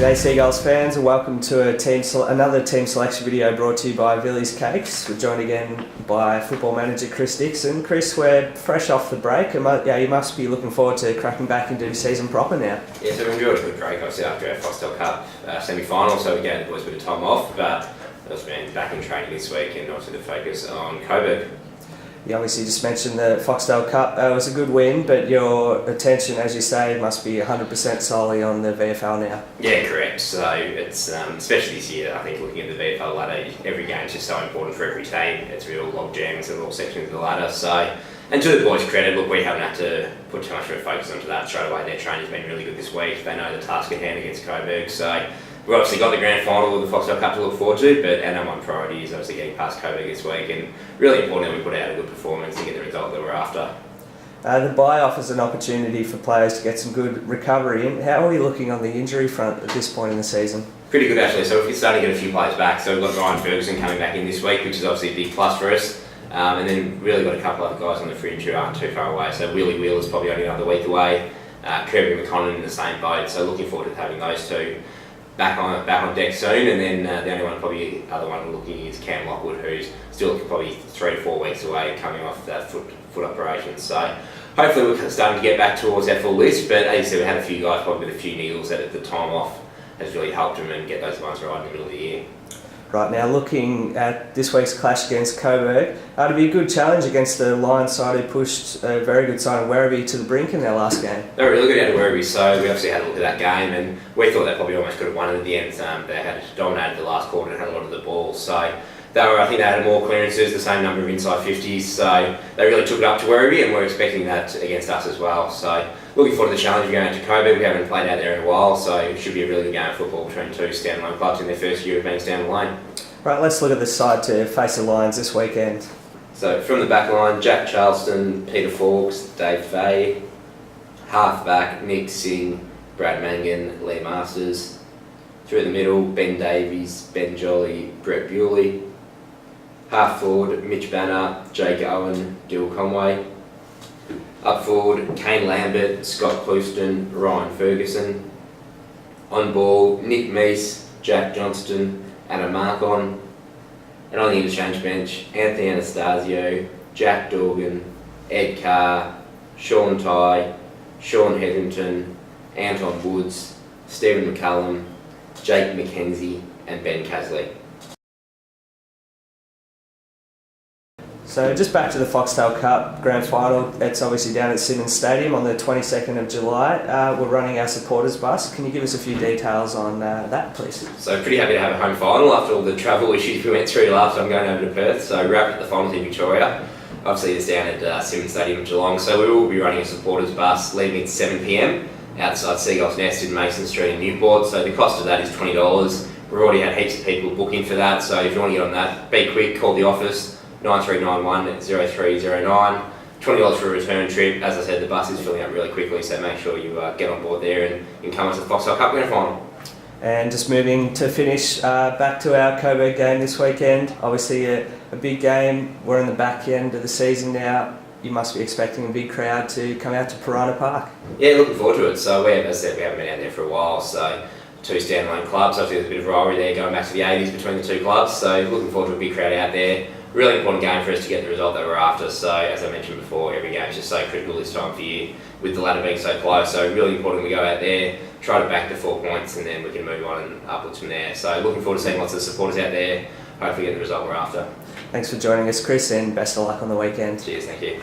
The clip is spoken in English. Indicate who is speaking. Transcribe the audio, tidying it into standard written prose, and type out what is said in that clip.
Speaker 1: G'day Seagulls fans, and welcome to another team selection video brought to you by Villy's Cakes. We're joined again by football manager Chris Dixon. Chris, we're fresh off the break, and you must be looking forward to cracking back into the season proper now.
Speaker 2: Yeah, so we enjoyed a good break, obviously after our Foxtel Cup semi-final, so we gave the boys a bit of time off, but it's been back in training this week and obviously the focus on Coburg.
Speaker 1: You obviously just mentioned the Foxtel Cup. It was a good win, but your attention, as you say, must be 100% solely on the VFL now.
Speaker 2: Yeah, correct. So it's, especially this year, I think looking at the VFL ladder, every game is just so important for every team. It's real log jams in all sections of the ladder. So, and to the boys' credit, look, we haven't had to put too much of a focus onto that straight away. Their training's been really good this week. They know the task at hand against Coburg. So we've obviously got the grand final of the Foxtel Cup to look forward to, but our number one priority is obviously getting past Coburg this week, and really important that we put out a good performance and get the result that we're after.
Speaker 1: The bye offers an opportunity for players to get some good recovery in. How are we looking on the injury front at this point in the season?
Speaker 2: Pretty good actually, so we're starting to get a few players back. So we've got Ryan Ferguson coming back in this week, which is obviously a big plus for us. And then really got a couple other guys on the fringe who aren't too far away. So Willie Wheeler's probably only another week away. Kirby McConnell in the same boat, so looking forward to having those two back on deck soon, and then the only one, probably other one we're looking is Cam Lockwood, who's still probably 3 to 4 weeks away coming off that foot operation. So hopefully we're starting to get back towards our full list, but as you said, we had a few guys probably with a few niggles that at the time off has really helped them and get those ones right in the middle of the year.
Speaker 1: Right, now looking at this week's clash against Coburg, it'll be a good challenge against the Lions side who pushed a very good side of Werribee to the brink in their last game.
Speaker 2: They were really good out of Werribee, so we obviously had a look at that game and we thought they probably almost could have won it at the end. They had dominated the last quarter and had a lot of the ball, so I think they had more clearances, the same number of inside 50s, so they really took it up to Werribee, and we're expecting that against us as well. So looking forward to the challenge of going out to Coburg. We haven't played out there in a while, so it should be a really good game of football between two standalone clubs in their first year of being standalone.
Speaker 1: Right, let's look at the side to face the Lions this weekend.
Speaker 2: So from the back line, Jack Charleston, Peter Fawkes, Dave Fay. Half back, Nick Singh, Brad Mangan, Lee Masters. Through the middle, Ben Davies, Ben Jolly, Brett Bewley. Half forward, Mitch Banner, Jake Owen, Dill Conway. Up forward, Kane Lambert, Scott Clouston, Ryan Ferguson. On ball, Nick Meese, Jack Johnston, Adam Markon. And on the interchange bench, Anthony Anastasio, Jack Dorgan, Ed Carr, Sean Tye, Sean Hetherington, Anton Woods, Stephen McCullum, Jake McKenzie and Ben Casley.
Speaker 1: So just back to the Foxtel Cup Grand Final, it's obviously down at Simmons Stadium on the 22nd of July. We're running our supporters bus. Can you give us a few details on that, please?
Speaker 2: So pretty happy to have a home final after all the travel issues we went through last time going over to Perth. So wrapped up the finals in Victoria. Obviously it's down at Simmons Stadium in Geelong. So we will be running a supporters bus leaving at 7 p.m. outside Seagull's Nest in Mason Street in Newport. So the cost of that is $20. We've already had heaps of people booking for that. So if you want to get on that, be quick, call the office. 9391 0309. $20 for a return trip. As I said, the bus is filling up really quickly, so make sure you get on board there and you can come to the Foxtel Cup Grand Final.
Speaker 1: And just moving to finish, back to our Coburg game this weekend. Obviously a big game. We're in the back end of the season now. You must be expecting a big crowd to come out to Piranha Park.
Speaker 2: Yeah, looking forward to it. So as I said, we haven't been out there for a while, so two standalone clubs. Obviously there's a bit of rivalry there going back to the 80s between the two clubs, so looking forward to a big crowd out there. Really important game for us to get the result that we're after. So as I mentioned before, every game is just so critical this time of year with the ladder being so close. So really important we go out there, try to back the 4 points, and then we can move on and upwards from there. So looking forward to seeing lots of supporters out there, hopefully get the result we're after.
Speaker 1: Thanks for joining us, Chris, and best of luck on the weekend.
Speaker 2: Cheers, thank you.